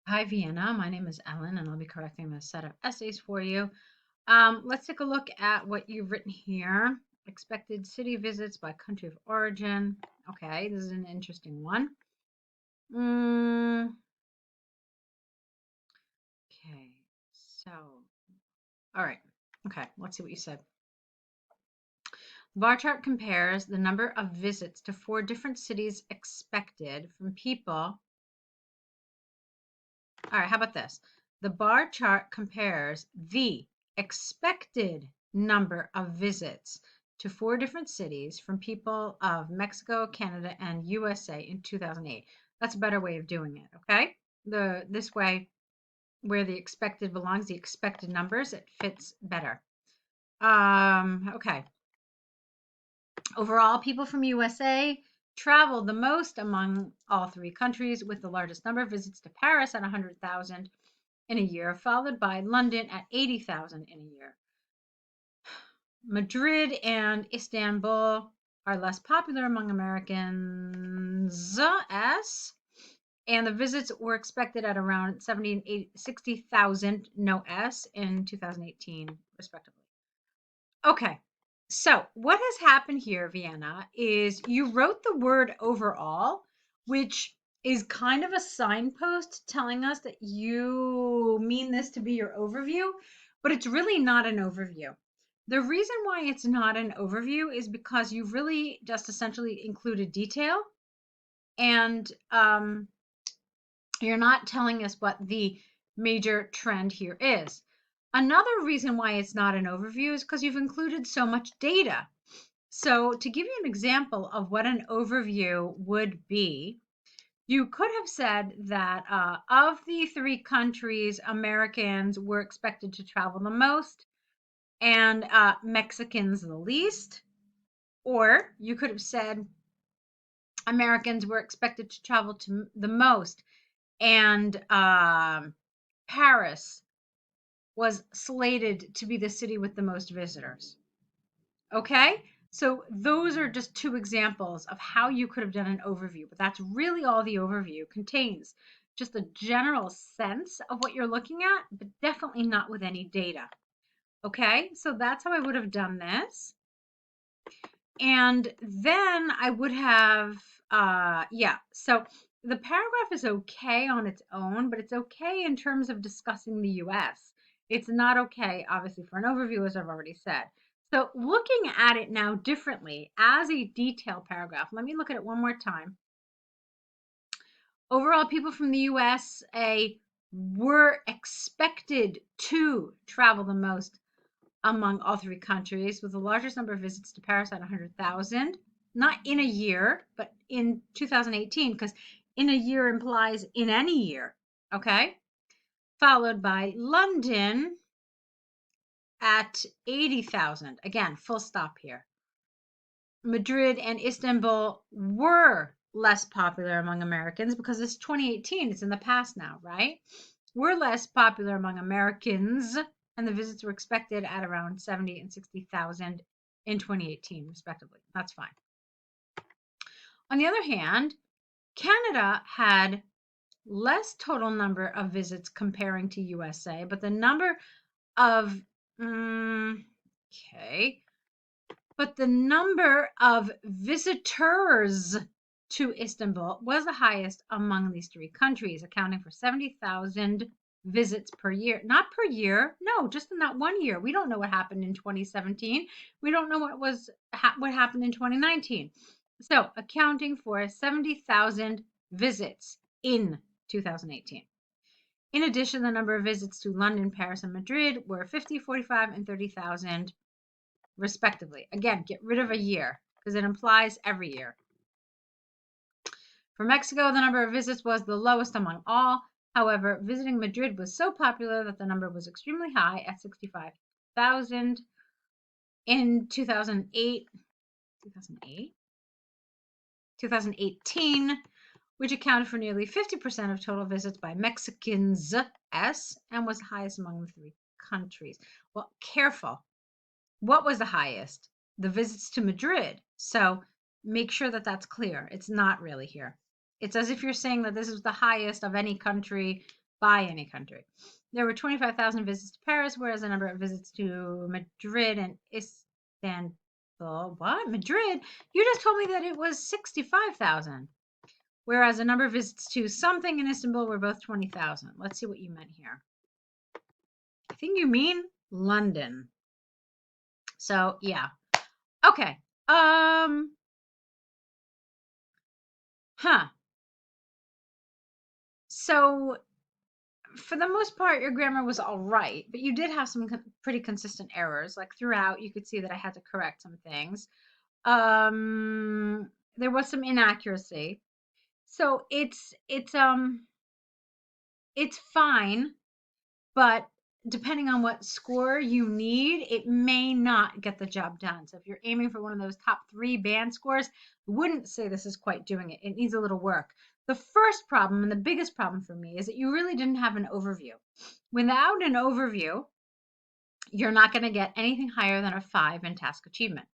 Hi, Vienna. My name is Ellen, and I'll be correcting this set of essays for you. Let's take a look at what you've written here. Expected city visits by country of origin. Okay, this is an interesting one. Okay, so, all right. Okay, let's see what you said. The bar chart compares the number of visits to 4 different cities expected from people. All right, how about this? The bar chart compares the expected number of visits to 4 different cities from people of Mexico, Canada, and USA in 2008. That's a better way of doing it, okay? This way, where the expected belongs, the expected numbers, it fits better. Okay. Overall, people from USA traveled the most among all 3 countries, with the largest number of visits to Paris at 100,000 in a year, followed by London at 80,000 in a year. Madrid and Istanbul are less popular among Americans, and the visits were expected at around 60,000, no S, in 2018, respectively. Okay, so what has happened here, Vienna, is you wrote the word overall, which is kind of a signpost telling us that you mean this to be your overview, but it's really not an overview. The reason why it's not an overview is because you've really just essentially included detail, and you're not telling us what the major trend here is. Another reason why it's not an overview is because you've included so much data. So to give you an example of what an overview would be, you could have said that of the 3 countries, Americans were expected to travel the most and Mexicans the least. Or you could have said Americans were expected to travel to the most and Paris was slated to be the city with the most visitors. Okay? So those are just 2 examples of how you could have done an overview, but that's really all the overview contains. Just a general sense of what you're looking at, but definitely not with any data. Okay? So that's how I would have done this. And then I would have, so the paragraph is okay on its own, but it's okay in terms of discussing the US. It's not okay, obviously, for an overview, as I've already said. So looking at it now differently as a detailed paragraph, let me look at it one more time. Overall, people from the USA were expected to travel the most among all 3 countries, with the largest number of visits to Paris at 100,000, not in a year, but in 2018, because in a year implies in any year, okay? Followed by London at 80,000. Again, full stop here. Madrid and Istanbul were less popular among Americans because it's 2018, it's in the past now, right? Were less popular among Americans, and the visits were expected at around 70 and 60,000 in 2018, respectively. That's fine. On the other hand, Canada had less total number of visits comparing to USA, but the number of but the number of visitors to Istanbul was the highest among these 3 countries, accounting for 70,000 visits per year. Not per year, no, just in that one year. We don't know what happened in 2017. We don't know what happened in 2019. So, accounting for 70,000 visits in 2018. In addition, the number of visits to London, Paris, and Madrid were 50, 45, and 30,000 respectively. Again, get rid of a year because it implies every year. For Mexico, the number of visits was the lowest among all. However, visiting Madrid was so popular that the number was extremely high at 65,000 in 2018, which accounted for nearly 50% of total visits by Mexicans and was the highest among the 3 countries. Well, careful. What was the highest? The visits to Madrid. So make sure that that's clear. It's not really here. It's as if you're saying that this is the highest of any country by any country. There were 25,000 visits to Paris, whereas the number of visits to Madrid and Istanbul. What? Madrid? You just told me that it was 65,000. Whereas the number of visits to something in Istanbul were both 20,000. Let's see what you meant here. I think you mean London. So, yeah. Okay. So, for the most part, your grammar was all right, but you did have some pretty consistent errors. Like throughout, you could see that I had to correct some things. There was some inaccuracy. So it's fine, but depending on what score you need, it may not get the job done. So if you're aiming for one of those top 3 band scores, I wouldn't say this is quite doing it. It needs a little work. The first problem and the biggest problem for me is that you really didn't have an overview. Without an overview, you're not going to get anything higher than a 5 in task achievement.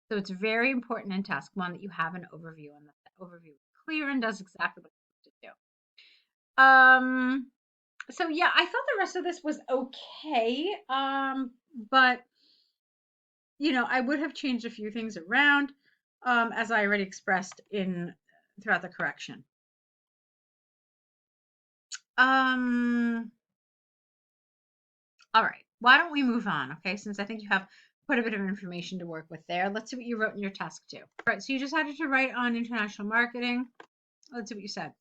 So it's very important in task 1 that you have an overview, and that the overview is clear and does exactly what you need to do. So yeah, I thought the rest of this was okay. But I would have changed a few things around, as I already expressed throughout the correction. All right, why don't we move on? Okay, since I think you have quite a bit of information to work with there. Let's see what you wrote in your task 2. All right, so you decided to write on international marketing. Let's see what you said.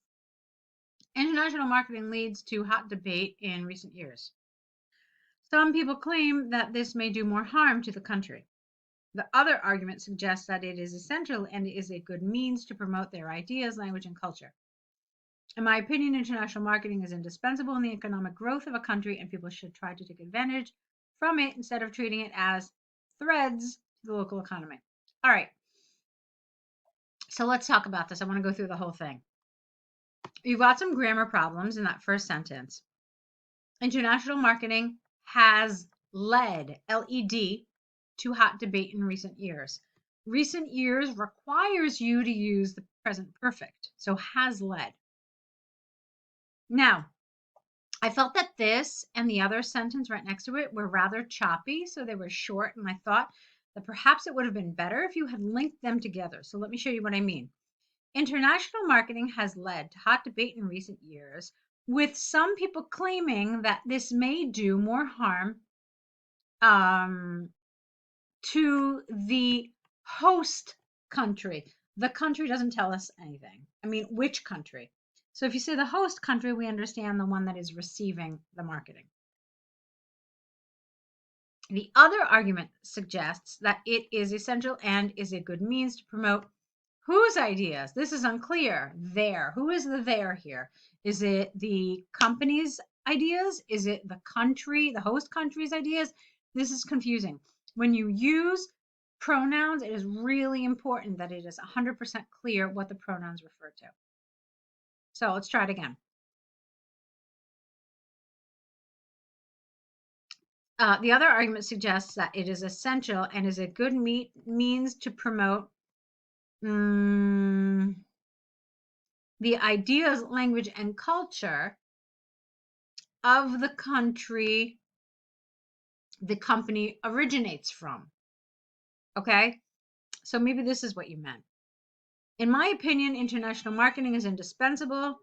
International marketing leads to hot debate in recent years. Some people claim that this may do more harm to the country. The other argument suggests that it is essential and is a good means to promote their ideas, language, and culture. In my opinion, international marketing is indispensable in the economic growth of a country, and people should try to take advantage from it instead of treating it as threads to the local economy. All right. So let's talk about this. I want to go through the whole thing. You've got some grammar problems in that first sentence. International marketing has led, LED, to hot debate in recent years. Recent years requires you to use the present perfect, so has led. Now, I felt that this and the other sentence right next to it were rather choppy, so they were short, and I thought that perhaps it would have been better if you had linked them together. So let me show you what I mean. International marketing has led to hot debate in recent years, with some people claiming that this may do more harm to the host country. The country doesn't tell us anything. I mean, which country? So if you say the host country, we understand the one that is receiving the marketing. The other argument suggests that it is essential and is a good means to promote whose ideas? This is unclear. There. Who is the there here? Is it the company's ideas? Is it the country, the host country's ideas? This is confusing. When you use pronouns, it is really important that it is 100% clear what the pronouns refer to. So let's try it again. The other argument suggests that it is essential and is a good means to promote the ideas, language, and culture of the country the company originates from. Okay? So maybe this is what you meant. In my opinion, international marketing is indispensable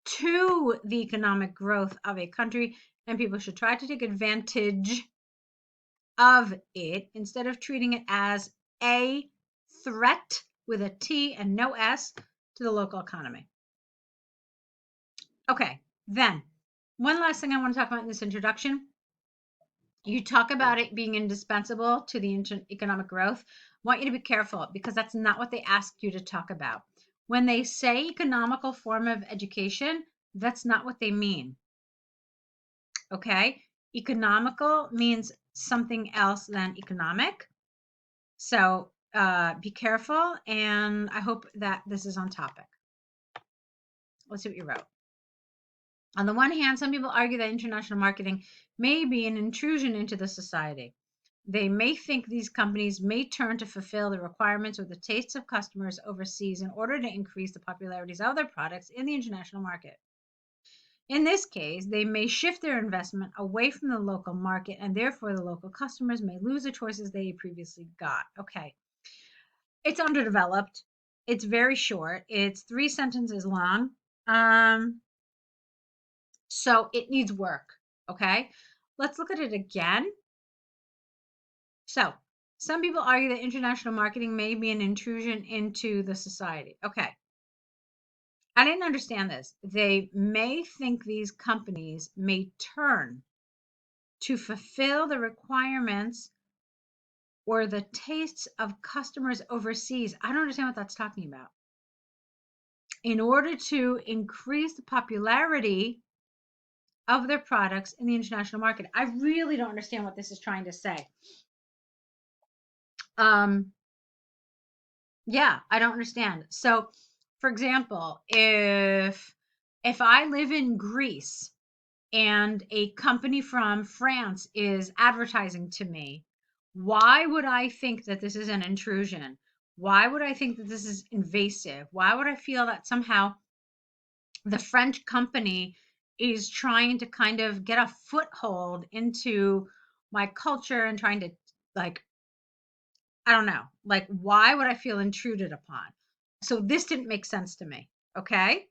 to the economic growth of a country, and people should try to take advantage of it instead of treating it as a threat with a T and no S to the local economy. Okay, then one last thing I want to talk about in this introduction. You talk about it being indispensable to the economic growth. I want you to be careful because that's not what they ask you to talk about. When they say economical form of education, that's not what they mean. Okay? Economical means something else than economic. So be careful, and I hope that this is on topic. Let's see what you wrote. On the one hand, some people argue that international marketing may be an intrusion into the society. They may think these companies may turn to fulfill the requirements or the tastes of customers overseas in order to increase the popularities of their products in the international market. In this case, they may shift their investment away from the local market, and therefore the local customers may lose the choices they previously got. Okay. It's underdeveloped. It's very short. It's 3 sentences long. Um, so it needs work. Okay. Let's look at it again. So some people argue that international marketing may be an intrusion into the society. Okay. I didn't understand this. They may think these companies may turn to fulfill the requirements or the tastes of customers overseas. I don't understand what that's talking about. In order to increase the popularity of their products in the international market. I really don't understand what this is trying to say. Um, yeah, I don't understand. So, for example, if I live in Greece and a company from France is advertising to me, why would I think that this is an intrusion? Why would I think that this is invasive? Why would I feel that somehow the French company is trying to kind of get a foothold into my culture and trying to, like, I don't know, like, why would I feel intruded upon? So this didn't make sense to me. Okay.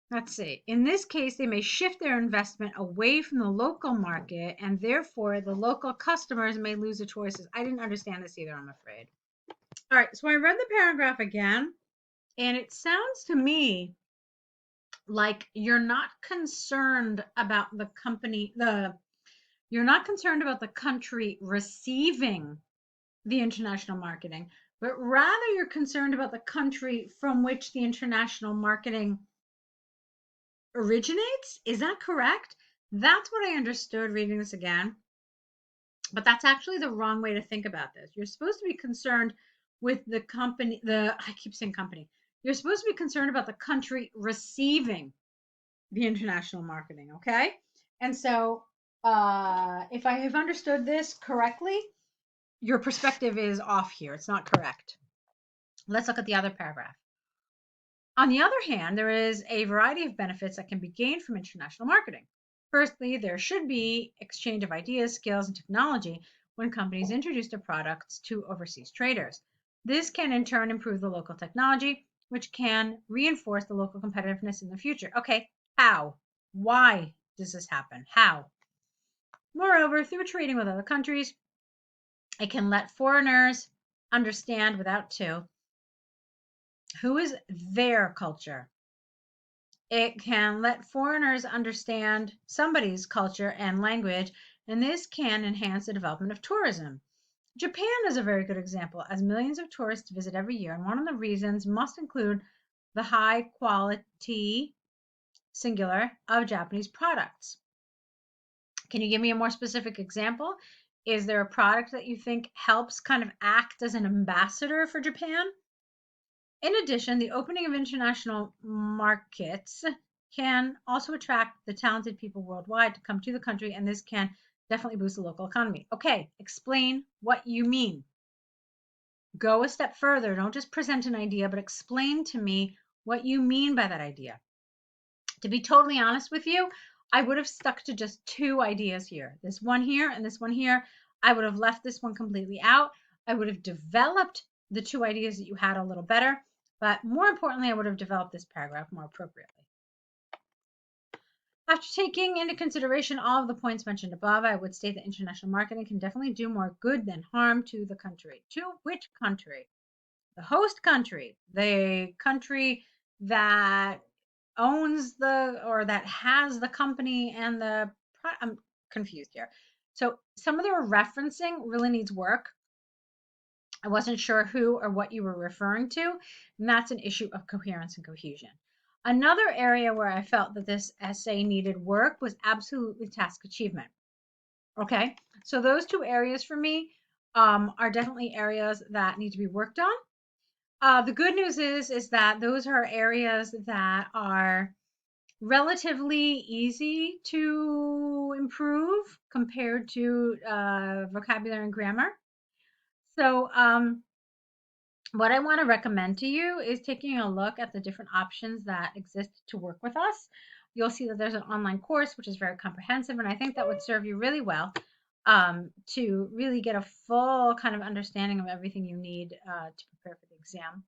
Let's see. In this case, they may shift their investment away from the local market, and therefore the local customers may lose the choices. I didn't understand this either, I'm afraid. All right. So I read the paragraph again, and it sounds to me like you're not concerned about the company, you're not concerned about the country receiving the international marketing, but rather you're concerned about the country from which the international marketing originates. Is that correct? That's what I understood reading this again. But that's actually the wrong way to think about this. You're supposed to be concerned with the company, I keep saying company. You're supposed to be concerned about the country receiving the international marketing, okay? And so, if I have understood this correctly, your perspective is off here. It's not correct. Let's look at the other paragraph. On the other hand, there is a variety of benefits that can be gained from international marketing. Firstly, there should be exchange of ideas, skills, and technology when companies introduce their products to overseas traders. This can in turn improve the local technology, which can reinforce the local competitiveness in the future. Okay, how? Why does this happen? How? Moreover, through trading with other countries, it can let foreigners understand without who is their culture. It can let foreigners understand somebody's culture and language, and this can enhance the development of tourism. Japan is a very good example, as millions of tourists visit every year, and one of the reasons must include the high quality, singular, of Japanese products. Can you give me a more specific example? Is there a product that you think helps kind of act as an ambassador for Japan? In addition, the opening of international markets can also attract the talented people worldwide to come to the country, and this can definitely boost the local economy. Okay, explain what you mean. Go a step further. Don't just present an idea, but explain to me what you mean by that idea. To be totally honest with you, I would have stuck to just 2 ideas here. This one here and this one here. I would have left this one completely out. I would have developed the 2 ideas that you had a little better, but more importantly, I would have developed this paragraph more appropriately. After taking into consideration all of the points mentioned above, I would state that international marketing can definitely do more good than harm to the country. To which country? The host country, the country that owns or that has the company and I'm confused here. So some of the referencing really needs work. I wasn't sure who or what you were referring to, and that's an issue of coherence and cohesion. Another area where I felt that this essay needed work was absolutely task achievement. Okay, so those 2 areas for me are definitely areas that need to be worked on. The good news is that those are areas that are relatively easy to improve compared to vocabulary and grammar. So What I want to recommend to you is taking a look at the different options that exist to work with us. You'll see that there's an online course which is very comprehensive, and I think that would serve you really well to really get a full kind of understanding of everything you need to prepare for the exam.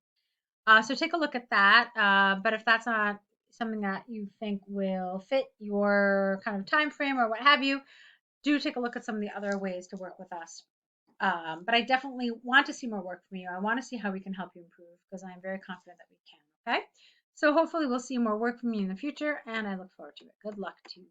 So take a look at that. But if that's not something that you think will fit your kind of time frame or what have you, do take a look at some of the other ways to work with us. But I definitely want to see more work from you. I want to see how we can help you improve because I am very confident that we can. Okay. So hopefully we'll see more work from you in the future, and I look forward to it. Good luck to you.